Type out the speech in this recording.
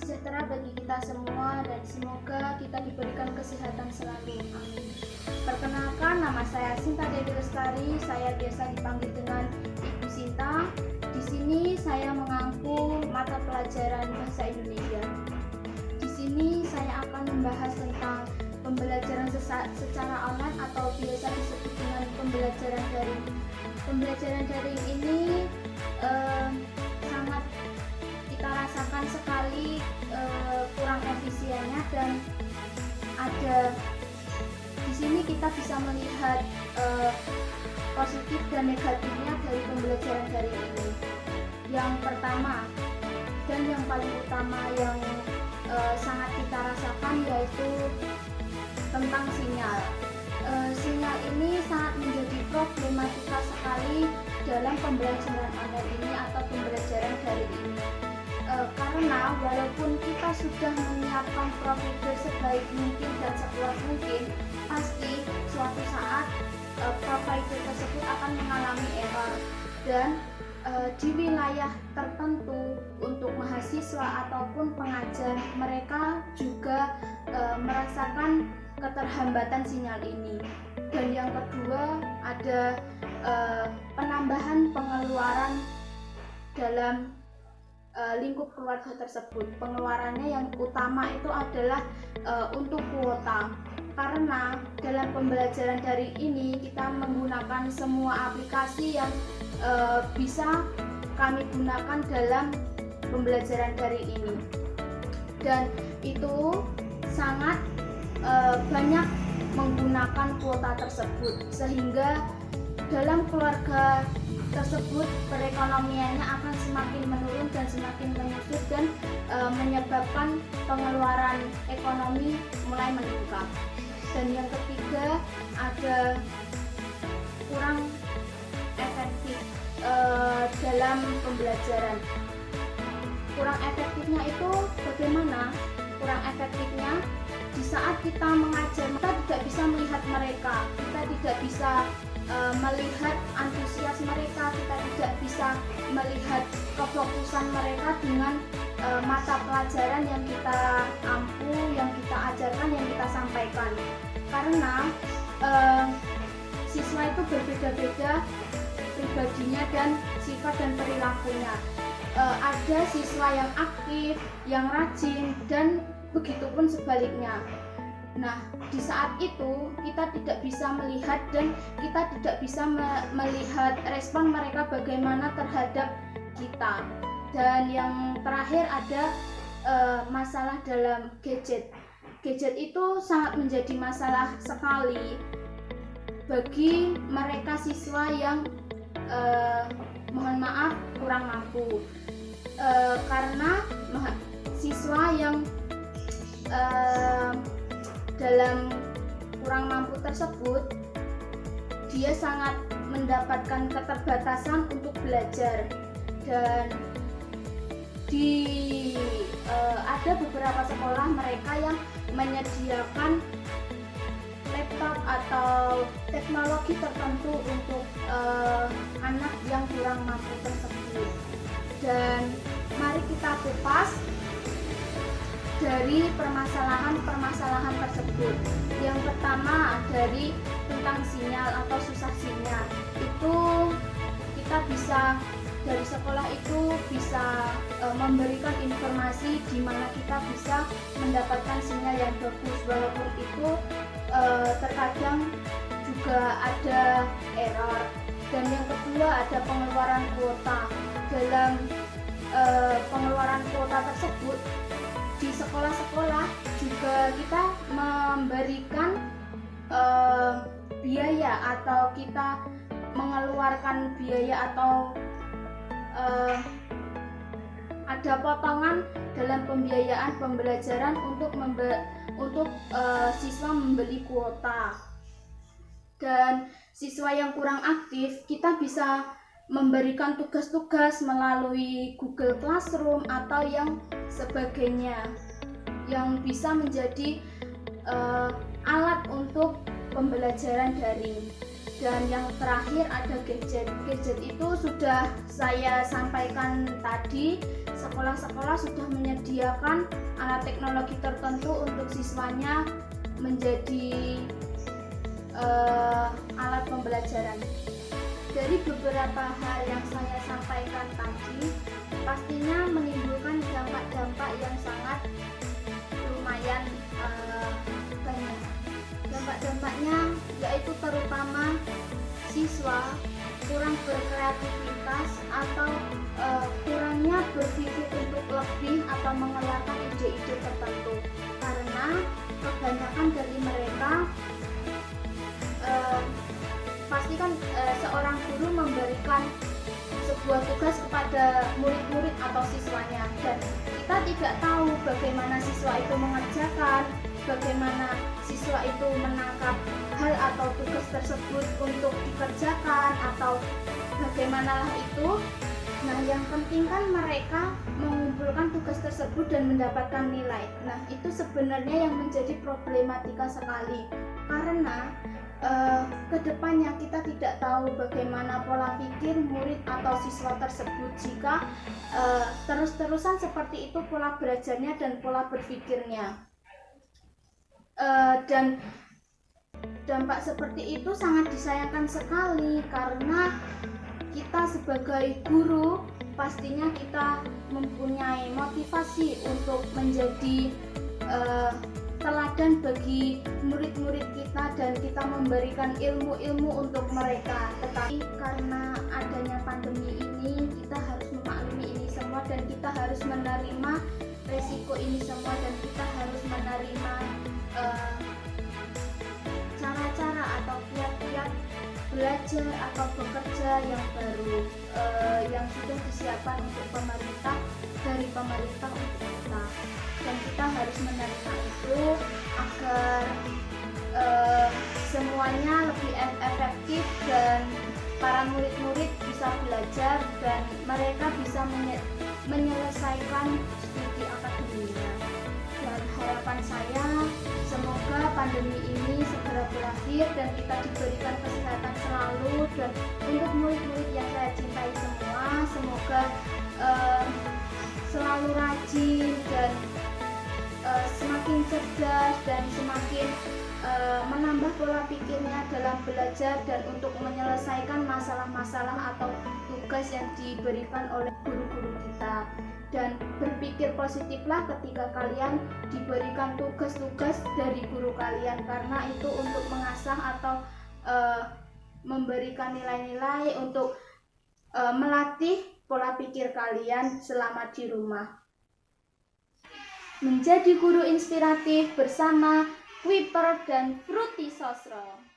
sejahtera bagi kita semua dan semoga kita diberikan kesehatan selalu. Amin. Perkenalkan, nama saya Sinta Dewi Lestari. Saya biasa dipanggil dengan Ibu Sinta. Di sini saya mengampu mata pelajaran Bahasa Indonesia. Di sini saya akan membahas tentang pembelajaran secara online atau biasa disebut dengan pembelajaran daring. Pembelajaran daring ini sangat kita rasakan sekali kurang efisiennya, dan ada di sini kita bisa melihat positif dan negatifnya dari pembelajaran daring ini. Yang pertama dan yang paling utama yang sangat kita rasakan yaitu tentang sinyal. Sinyal ini sangat menjadi problematika sekali dalam pembelajaran online ini atau pembelajaran daring ini. Karena walaupun kita sudah menyiapkan provider sebaik mungkin dan sekuat mungkin, pasti suatu saat provider tersebut akan mengalami error, dan di wilayah tertentu untuk mahasiswa ataupun pengajar, mereka juga merasakan keterhambatan sinyal ini. Dan yang kedua ada penambahan pengeluaran dalam lingkup keluarga tersebut. Pengeluarannya yang utama itu adalah untuk kuota, karena dalam pembelajaran daring ini kita menggunakan semua aplikasi yang bisa kami gunakan dalam pembelajaran daring ini, dan itu sangat banyak menggunakan kuota tersebut, sehingga dalam keluarga tersebut perekonomiannya akan semakin menurun dan semakin menyusut, dan menyebabkan pengeluaran ekonomi mulai meningkat. Dan yang ketiga ada kurang efektif dalam pembelajaran. Kurang efektifnya itu bagaimana? Kurang efektifnya di saat kita mengajar, kita tidak bisa melihat mereka, kita tidak bisa melihat antusias mereka, kita tidak bisa melihat kefokusan mereka dengan mata pelajaran yang kita ampu, yang kita ajarkan, yang kita sampaikan. Karena siswa itu berbeda-beda pribadinya dan sifat dan perilakunya. Ada siswa yang aktif, yang rajin, dan begitupun sebaliknya. Nah, di saat itu kita tidak bisa melihat dan kita tidak bisa melihat respon mereka bagaimana terhadap kita. Dan yang terakhir ada masalah dalam gadget. Gadget itu sangat menjadi masalah sekali bagi mereka siswa yang mohon maaf kurang mampu, karena siswa yang dalam kurang mampu tersebut dia sangat mendapatkan keterbatasan untuk belajar, dan ada beberapa sekolah mereka yang menyediakan laptop atau teknologi tertentu untuk anak yang kurang mampu tersebut. Dan mari kita kupas dari permasalahan tersebut. Yang pertama dari tentang sinyal atau susah sinyal. Itu kita bisa dari sekolah itu bisa memberikan informasi di mana kita bisa mendapatkan sinyal yang bagus, walaupun itu terkadang juga ada error. Dan yang kedua ada pengeluaran kuota. Dalam pengeluaran kuota tersebut di sekolah-sekolah juga kita memberikan biaya, atau kita mengeluarkan biaya, atau ada potongan dalam pembiayaan pembelajaran untuk siswa membeli kuota. Dan siswa yang kurang aktif kita bisa memberikan tugas-tugas melalui Google Classroom atau yang sebagainya, yang bisa menjadi alat untuk pembelajaran daring. Dan yang terakhir ada gadget. Gadget itu sudah saya sampaikan tadi, sekolah-sekolah sudah menyediakan alat teknologi tertentu untuk siswanya menjadi alat pembelajaran. Dari beberapa hal yang saya sampaikan tadi, pastinya menimbulkan dampak-dampak yang sangat lumayan banyak. Dampak-dampaknya yaitu terutama siswa kurang berkreativitas atau kurangnya berpikir untuk lebih atau mengeluarkan ide-ide tertentu, karena kebanyakan dari mereka pasti kan seorang guru memberikan sebuah tugas kepada murid-murid atau siswanya, dan kita tidak tahu bagaimana siswa itu mengerjakan, bagaimana siswa itu menangkap hal atau tugas tersebut untuk dikerjakan atau bagaimanalah itu. Nah, yang penting kan mereka mengumpulkan tugas tersebut dan mendapatkan nilai. Nah, itu sebenarnya yang menjadi problematika sekali, karena kedepannya kita tidak tahu bagaimana pola pikir murid atau siswa tersebut jika terus-terusan seperti itu pola belajarnya dan pola berpikirnya. Dan dampak seperti itu sangat disayangkan sekali, karena kita sebagai guru pastinya kita mempunyai motivasi untuk menjadi teladan bagi murid-murid kita dan kita memberikan ilmu-ilmu untuk mereka. Tetapi karena adanya pandemi ini, kita harus memaklumi ini semua dan kita harus menerima resiko ini semua, dan kita harus menerima cara-cara atau kiat-kiat belajar atau bekerja yang baru yang sudah disiapkan untuk pemerintah, dari pemerintah untuk kita, dan kita harus menerima itu agar semuanya lebih efektif dan para murid-murid bisa belajar dan mereka bisa menyelesaikan studi akademiknya. Dan harapan saya semoga pandemi ini segera berakhir dan kita diberikan kesehatan selalu, dan untuk murid-murid yang saya cintai semua, semoga selalu rajin dan semakin cerdas dan semakin menambah pola pikirnya dalam belajar dan untuk menyelesaikan masalah-masalah atau tugas yang diberikan oleh guru-guru kita. Dan berpikir positiflah ketika kalian diberikan tugas-tugas dari guru kalian, karena itu untuk mengasah atau memberikan nilai-nilai untuk melatih pola pikir kalian selama di rumah. Menjadi guru inspiratif bersama Kuiper dan Fruity Sosro.